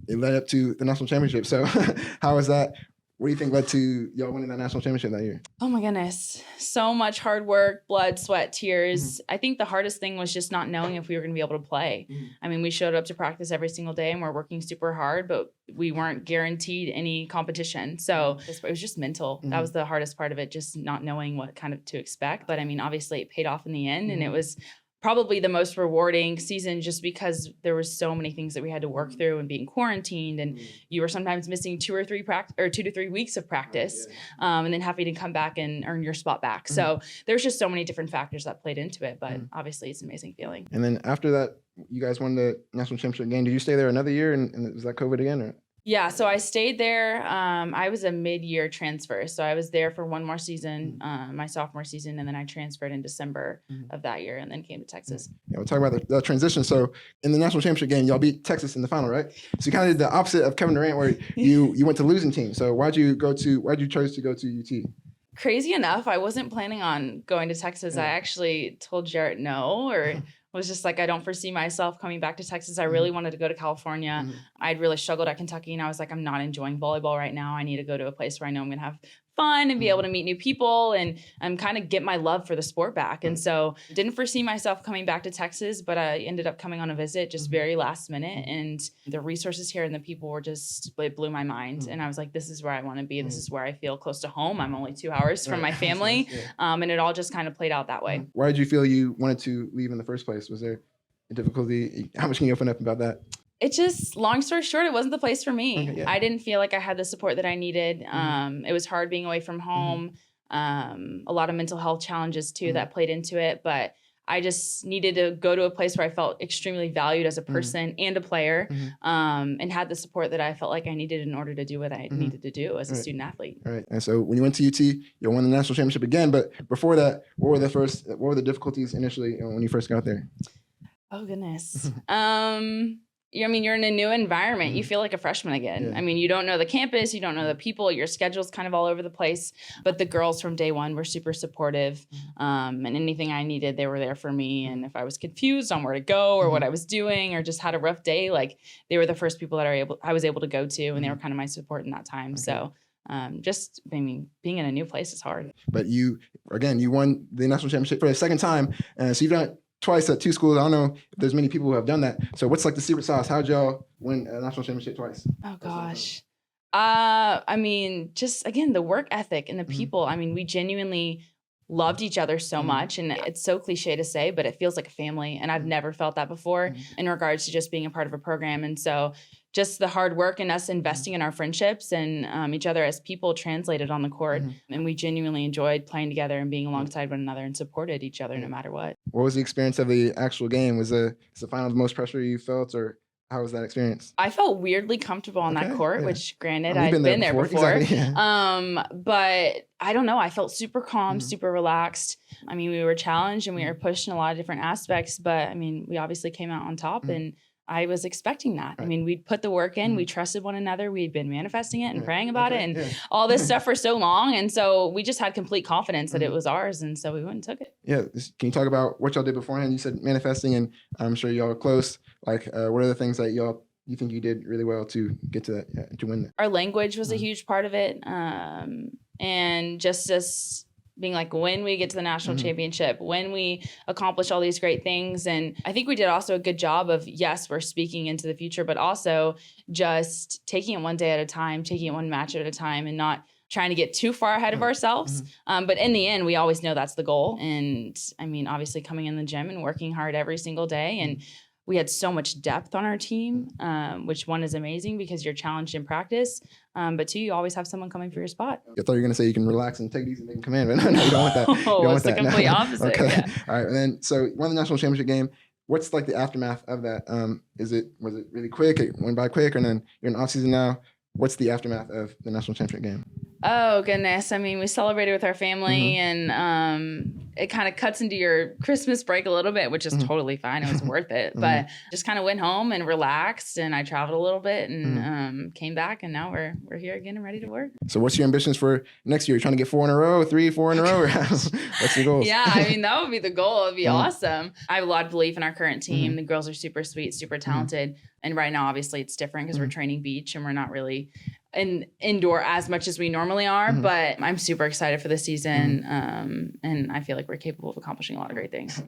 it led up to the national championship. So how was that? What do you think led to y'all winning that national championship that year? Oh my goodness. So much hard work, blood, sweat, tears. I think the hardest thing was just not knowing if we were going to be able to play. I mean, we showed up to practice every single day and we're working super hard, but we weren't guaranteed any competition. So it was just mental. That was the hardest part of it, just not knowing what kind of to expect. But I mean, obviously it paid off in the end, and it was probably the most rewarding season just because there was so many things that we had to work through and being quarantined, and you were sometimes missing 2 to 3 weeks of practice, and then having to come back and earn your spot back. So there's just so many different factors that played into it, but obviously it's an amazing feeling. And then after that, you guys won the national championship game. Did you stay there another year, and was that COVID again? Or? Yeah, so I stayed there. I was a mid-year transfer, so I was there for one more season, my sophomore season, and then I transferred in December of that year, and then came to Texas. Yeah, we'll talk about the transition. So in the national championship game, y'all beat Texas in the final, right? So you kind of did the opposite of Kevin Durant, where you went to losing team. So why'd you choose to go to UT? Crazy enough, I wasn't planning on going to Texas. I actually told Jarrett no, or was just like, I don't foresee myself coming back to Texas. I really wanted to go to California. I'd really struggled at Kentucky, and I was like, I'm not enjoying volleyball right now. I need to go to a place where I know I'm going to have fun and be able to meet new people and kind of get my love for the sport back. And so didn't foresee myself coming back to Texas, but I ended up coming on a visit just very last minute. And the resources here and the people were just, it blew my mind. And I was like, this is where I want to be. This is where I feel close to home. I'm only 2 hours from my family. And it all just kind of played out that way. Why did you feel you wanted to leave in the first place? Was there a difficulty? How much can you open up about that? It just, long story short, it wasn't the place for me. I didn't feel like I had the support that I needed. It was hard being away from home. A lot of mental health challenges too that played into it. But I just needed to go to a place where I felt extremely valued as a person and a player, and had the support that I felt like I needed in order to do what I needed to do as a student athlete. All right. And so when you went to UT, you won the national championship again. But before that, what were the difficulties initially when you first got there? Oh, goodness. I mean, you're in a new environment. You feel like a freshman again. I mean, you don't know the campus, you don't know the people, your schedule's kind of all over the place. But the girls from day one were super supportive. And anything I needed, they were there for me. And if I was confused on where to go or what I was doing or just had a rough day, like they were the first people that I was able to go to, and they were kind of my support in that time. So just, I mean, being in a new place is hard. But you won the national championship for the second time. So you've done it twice at 2 schools. I don't know if there's many people who have done that. So what's like the secret sauce? How'd y'all win a national championship twice? Oh gosh. I mean, just again, the work ethic and the people. I mean, we genuinely loved each other so much, and it's so cliche to say, but it feels like a family. And I've never felt that before in regards to just being a part of a program. And so just the hard work and us investing in our friendships and each other as people translated on the court. And we genuinely enjoyed playing together and being alongside one another and supported each other no matter what. What was the experience of the actual game? Was the final the most pressure you felt, or how was that experience? I felt weirdly comfortable on that court, which granted, I'd been there before. Exactly, but I don't know. I felt super calm, super relaxed. I mean, we were challenged and we were pushed in a lot of different aspects, but I mean, we obviously came out on top, and I was expecting that. I mean, we'd put the work in, we trusted one another, we'd been manifesting it and praying about it and all this stuff for so long. And so we just had complete confidence that it was ours. And so we went and took it. Yeah. Can you talk about what y'all did beforehand? You said manifesting, and I'm sure y'all are close. Like, what are the things that you think you did really well to get to that, to win that? Our language was a huge part of it. And just being like, when we get to the national championship, when we accomplish all these great things. And I think we did also a good job of, yes, we're speaking into the future, but also just taking it one day at a time, taking it one match at a time, and not trying to get too far ahead of ourselves. But in the end, we always know that's the goal. And I mean, obviously coming in the gym and working hard every single day. And we had so much depth on our team, which one is amazing because you're challenged in practice. But two, you always have someone coming for your spot. I thought you were going to say you can relax and take it easy and they can come in, but no, you don't want that. It's the complete opposite. Okay. Yeah. All right. And then, so you won the national championship game. What's like the aftermath of that? Was it really quick? It went by quick, and then you're in off season now. What's the aftermath of the national championship game? Oh goodness. I mean, we celebrated with our family and it kind of cuts into your Christmas break a little bit, which is totally fine. It was worth it. But just kind of went home and relaxed, and I traveled a little bit and came back, and now we're here again and ready to work. So what's your ambitions for next year? You trying to get 4 in a row, 3, 4 in a row? Or what's your goals? Yeah, I mean, that would be the goal. It'd be awesome. I have a lot of belief in our current team. The girls are super sweet, super talented. And right now, obviously, it's different because we're training beach and we're not really indoor as much as we normally are. But I'm super excited for the season. And I feel like we're capable of accomplishing a lot of great things.